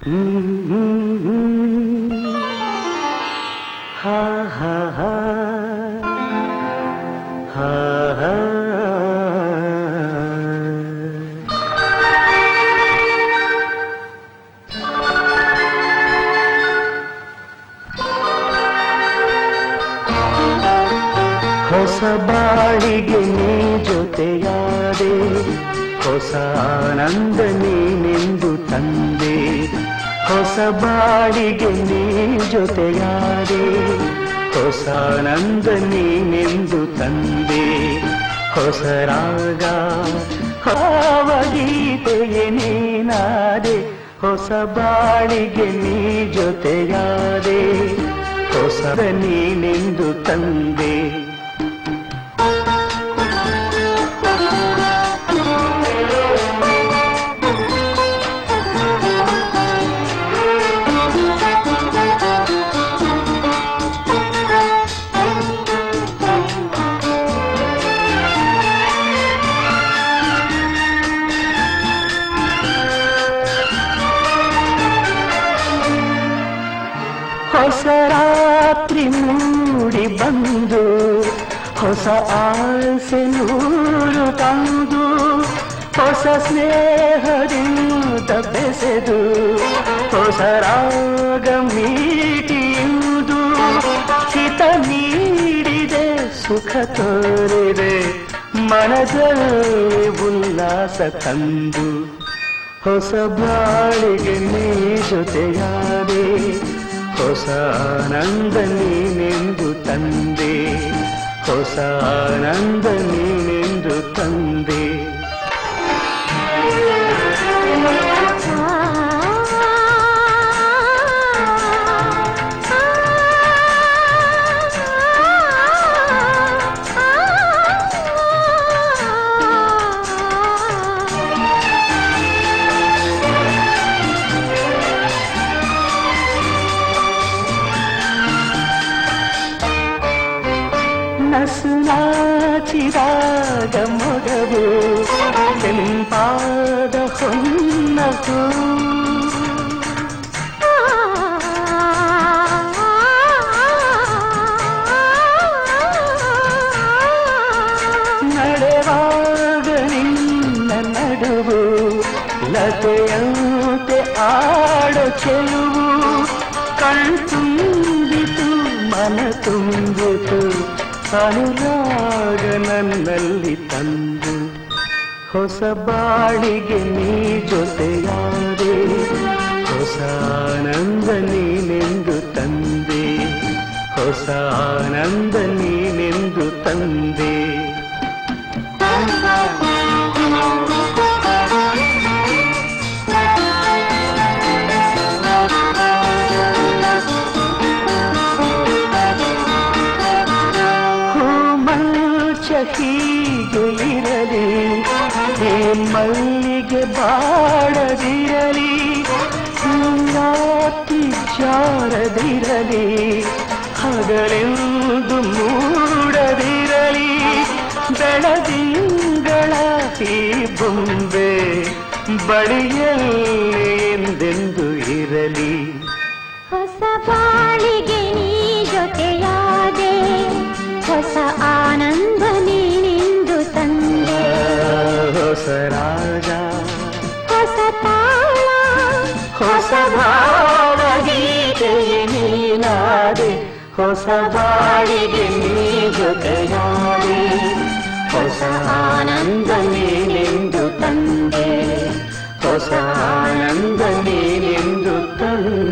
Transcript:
ಹಾ ಹಾ ಹಾ ಹಾ ಹಾ ಹೊಸ ಬಾಳಿಗೆ ನೀ ಜೊತೆಯಾದೆ, ಹೊಸ ಆನಂದ ನೀನೆಂದು ತಂದೆ. ಹೊಸ ಬಾಳಿಗೆ ನೀ ಜೊತೆಯಾದೆ, ಹೊಸ ಆನಂದ ನೀನೆಂದು ತಂದೆ. ಹೊಸ ರಾಗ ಭಾವಗೀತೆಯೇ ನೀನಾದೆ, ಹೊಸ ಬಾಳಿಗೆ ನೀ ಜೊತೆಯಾದೆ, ಹೊಸ ನೀನೆಂದು ತಂದೆ. ಹೊಸ ರಾತ್ರಿ ಮೂಡಿ ಬಂದು, ಹೊಸ ಆಸೆ ನೂರು ತಂದು, ಹೊಸ ಸ್ನೇಹದಿಂದ ಬೆಸೆದು, ಹೊಸ ರಾಗ ಮೀಟಿಯುವುದು, ಹಿತ ನೀಡಿದೆ ಸುಖ ತೋರಿದೆ, ಮನದಲ್ಲಿ ಉಲ್ಲಾಸ ತಂದು. ಹೊಸ ಬಾಳಿಗೆ ನೀ ಜೊತೆಯಾದೆ, ಹೊಸ ಆನಂದ ನೀನೆಂದು ತಂದೆ, ಹೊಸ ಆನಂದ ನೀನೆಂದು ತಂದೆ. ನಸು ನಾಚಿದಾಗ ಮೊಗವು ಕೆಂಪಾದ ಹೊನ್ನಸು, ನಡೆವಾಗ ನಿನ್ನ ನಡುವು ಲತೆಯಂತೆ ಆಡೋ ಚೆಲುವು, ಕಣ್ತುಂಬಿತು ಮನ ತುಂಬಿತು, ಅನುರಾಗ ನನ್ನಲ್ಲಿ ತಂದು. ಹೊಸ ಬಾಳಿಗೆ ನೀ ಜೊತೆಯಾದೆ, ಹೊಸ ಆನಂದ ನೀನೆಂದು ತಂದೆ, ಹೊಸ ಆನಂದ ನೀನೆಂದು ತಂದೆ. ಹೀಗೆ ಇರಲಿ, ಹೇ ಮಲ್ಲಿಗೆ ಬಾಡದಿರಲಿ, ರಾತ್ರಿ ಜಾರದಿರಲಿ, ಹಗಲೆಂದು ಮೂಡದಿರಲಿ, ಬೆಳದಿಂಗಳ ಈ ಬೊಂಬೆ ಬಳಿಯಲ್ಲಿ ಎಂದೆಂದು ಇರಲಿ. ಹೊಸ ಬಾಳಿಗೆ ನೀ ಜೊತೆಯಾದೆ, ಹೊಸ ಆನಂದ ನೀನೆಂದು ತಂದೆ. ಹೊಸ ರಾಗ, ಹೊಸ ತಾಳ, ಹೊಸ ಭಾವಗೀತೆಯೇ ನೀನಾದೆ, ಹೊಸ ಬಾಳಿಗೆ ನೀ ಜೊತೆಯಾದೆ, ಹೊಸ ಆನಂದ ನೀನೆಂದು ತಂದೆ, ಹೊಸ ಆನಂದ ನೀನೆಂದು ತಂದೆ.